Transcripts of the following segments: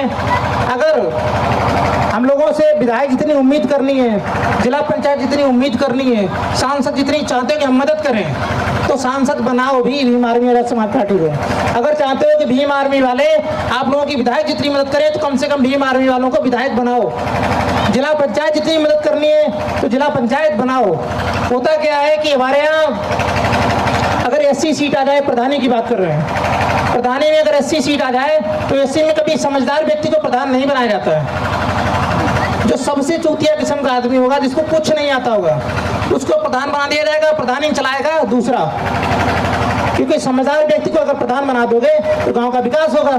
अगर हम लोगों से विधायक जितनी उम्मीद करनी है, जिला पंचायत जितनी उम्मीद करनी है, सांसद जितनी चाहते हो कि हम मदद करें, तो सांसद बनाओ भी भीम आर्मी वाला समाज पार्टी को। अगर चाहते हो कि भीम आर्मी वाले आप लोगों की विधायक जितनी मदद करें, तो कम से कम भीम आर्मी वालों को विधायक बनाओ। जिला पंचायत जितनी मदद करनी है तो जिला पंचायत बनाओ। होता क्या है कि हमारे यहाँ अगर 80 सीट आ जाए, प्रधानी की बात कर रहे हैं, प्रधानी में अगर 80 सीट आ जाए तो 80 में कभी समझदार व्यक्ति को प्रधान नहीं बनाया जाता है। जो सबसे चूतिया किस्म का आदमी होगा, जिसको कुछ नहीं आता होगा, उसको प्रधान बना दिया जाएगा, प्रधानी चलाएगा दूसरा। क्योंकि समझदार व्यक्ति को अगर प्रधान बना दोगे तो गांव का विकास होगा।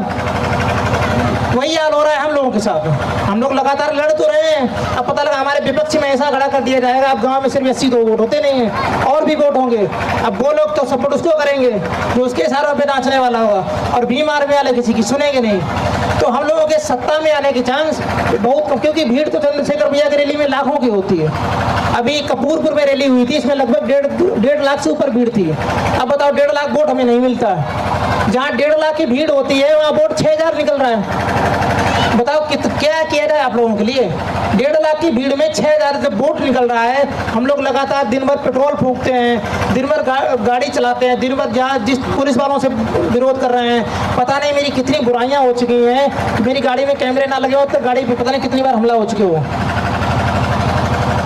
वही हाल हो रहा है हम लोगों के साथ। हम लोग लगातार लड़ तो रहे हैं, अब पता लगा हमारे विपक्ष में ऐसा खड़ा कर दिया जाएगा, अब गांव में सिर्फ 82 वोट होते नहीं हैं, और भी वोट होंगे। अब वो लोग तो सपोर्ट उसको करेंगे जो उसके इशारों पे नाचने वाला होगा, और भीम आर्मी वाले किसी की सुनेंगे नहीं। तो हम लोगों के सत्ता में आने के चांस बहुत कम, क्योंकि भीड़ तो चंद्रशेखर भैया की रैली में लाखों की होती है। अभी कपूरपुर में रैली हुई थी, इसमें लगभग 1.5 लाख से ऊपर भीड़ थी। अब बताओ 1.5 लाख वोट हमें नहीं मिलता है। जहाँ 1.5 लाख की भीड़ होती है वहाँ वोट 6000 निकल रहा है। बताओ क्या किया जाए आप लोगों के लिए। 1.5 लाख की भीड़ में 6000 जब वोट निकल रहा है, हम लोग लगातार दिन भर पेट्रोल फूकते हैं, दिन भर गाड़ी चलाते हैं, दिन भर जहाँ जिस पुलिस वालों से विरोध कर रहे हैं। पता नहीं मेरी कितनी बुराइयां हो चुकी हैं, मेरी गाड़ी में कैमरे ना लगे हो तो गाड़ी पे पता नहीं कितनी बार हमला हो चुके हो।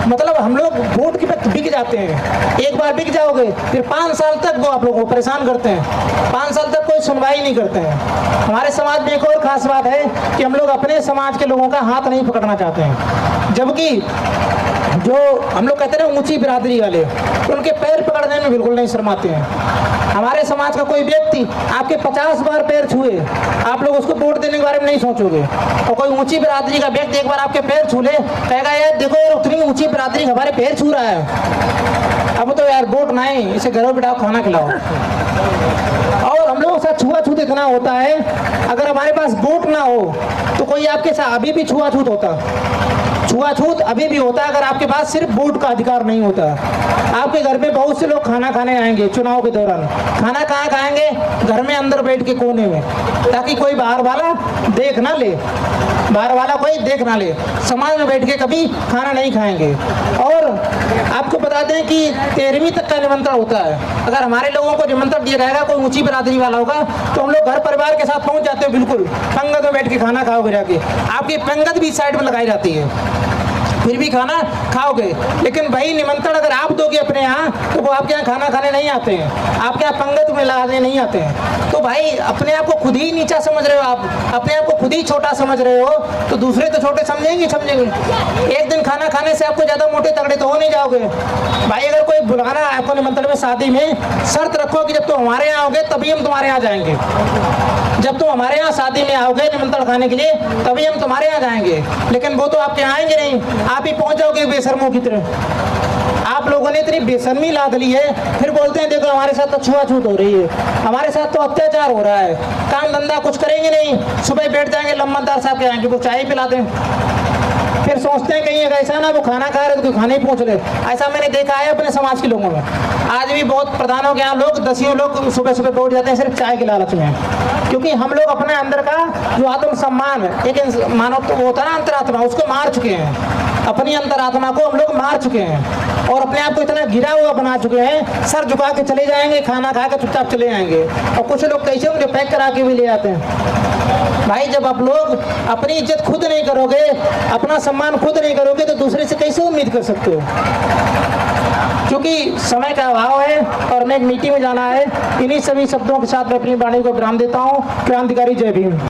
मतलब हम लोग वोट के वक्त बिक जाते हैं। एक बार बिक जाओगे फिर 5 साल तक वो आप लोगों को परेशान करते हैं, 5 साल तक कोई सुनवाई नहीं करते हैं। हमारे समाज में एक और खास बात है कि हम लोग अपने समाज के लोगों का हाथ नहीं पकड़ना चाहते हैं, जबकि जो हम लोग कहते हैं ऊंची बिरादरी वाले, उनके पैर पकड़ने में बिल्कुल नहीं शर्माते हैं। हमारे समाज का कोई व्यक्ति आपके 50 बार पैर छुए, आप लोग उसको वोट देने के बारे में नहीं सोचोगे। और कोई ऊंची बिरादरी का व्यक्ति एक बार आपके पैर छू ले, कहेगा यार देखो यार उतनी ऊंची बिरादरी हमारे पैर छू रहा है, अब तो यार वोट ना ही, इसे घरों बिठाओ, खाना खिलाओ। और हम लोगों के साथ छुआछूत इतना होता है, अगर हमारे पास वोट ना हो तो कोई आपके साथ अभी भी छुआछूत होता, छुआछूत अभी भी होता है अगर आपके पास सिर्फ वोट का अधिकार नहीं होता। आपके घर में बहुत से लोग खाना खाने आएंगे चुनाव के दौरान, खाना कहाँ खाएंगे? घर में अंदर बैठ के कोने में, ताकि कोई बाहर वाला देख ना ले, बाहर वाला कोई देख ना ले। समाज में बैठ के कभी खाना नहीं खाएंगे। और आपको बता दें कि 13वीं तक का निमंत्रण होता है। अगर हमारे लोगों को निमंत्रण दिया जाएगा, कोई ऊंची बिरादरी वाला होगा, तो हम लोग घर परिवार के साथ पहुंच जाते हैं, बिल्कुल पंगत में बैठ के खाना खाओगे जाके। आपकी पंगत भी साइड में लगाई जाती है, फिर भी खाना खाओगे। लेकिन भाई निमंत्रण अगर आप दोगे अपने यहाँ, तो वो आपके यहाँ खाना खाने नहीं आते हैं, आपके यहाँ पंगत में लगाने नहीं आते हैं। तो भाई अपने आप को खुद ही नीचा समझ रहे हो, आप अपने आप को खुद ही छोटा समझ रहे हो, तो दूसरे तो छोटे समझेंगे। एक दिन खाना खाने से आपको ज्यादा मोटे तगड़े तो हो नहीं जाओगे। भाई अगर कोई बुलाना है आपको निमंत्रण में, शादी में, शर्त रखो कि जब तुम हमारे यहाँ आओगे तभी हम तुम्हारे यहाँ जाएंगे। जब तुम हमारे यहाँ शादी में आओगे निमंत्रण खाने के लिए, तभी हम तुम्हारे यहाँ जाएंगे। लेकिन वो तो आपके यहाँ आएंगे नहीं, आप ही पहुंच जाओगे बेशर्मों की तरह। आप लोगों ने इतनी बेशर्मी लाद ली है, फिर बोलते हैं देखो हमारे साथ तो छुआछूत हो रही है, हमारे साथ तो अत्याचार हो रहा है। काम धंधा कुछ करेंगे नहीं, सुबह बैठ जाएंगे लम्बरदार साहब के यहाँ, वो चाय पिला दें, फिर सोचते हैं कहीं ऐसा ना वो खाना खा रहे तो खाने ही पहुंच रहे। ऐसा मैंने देखा है अपने समाज के लोगों में। आज भी बहुत प्रधानों के यहाँ लोग, 10 लोग सुबह सुबह बैठ जाते हैं सिर्फ चाय के लालच में, क्योंकि हम लोग अपने अंदर का जो आत्मसम्मान है, एक मानव तो होता है ना अंतरात्मा, उसको मार चुके हैं। अपनी अंतरात्मा को हम लोग मार चुके हैं और अपने आप को इतना गिरा हुआ बना चुके हैं, सर झुका के चले जाएंगे, खाना खा के चुपचाप चले जाएंगे। और कुछ लोग कैसे होंगे, पैक करा के भी ले आते हैं। भाई जब आप लोग अपनी इज्जत खुद नहीं करोगे, अपना सम्मान खुद नहीं करोगे, तो दूसरे से कैसे उम्मीद कर सकते हो? क्योंकि समय का अभाव है और मैं एक मीटिंग में जाना है। इन्हीं सभी शब्दों के साथ मैं अपनी वाणी को विराम देता हूँ। क्रांतिकारी जय भीम।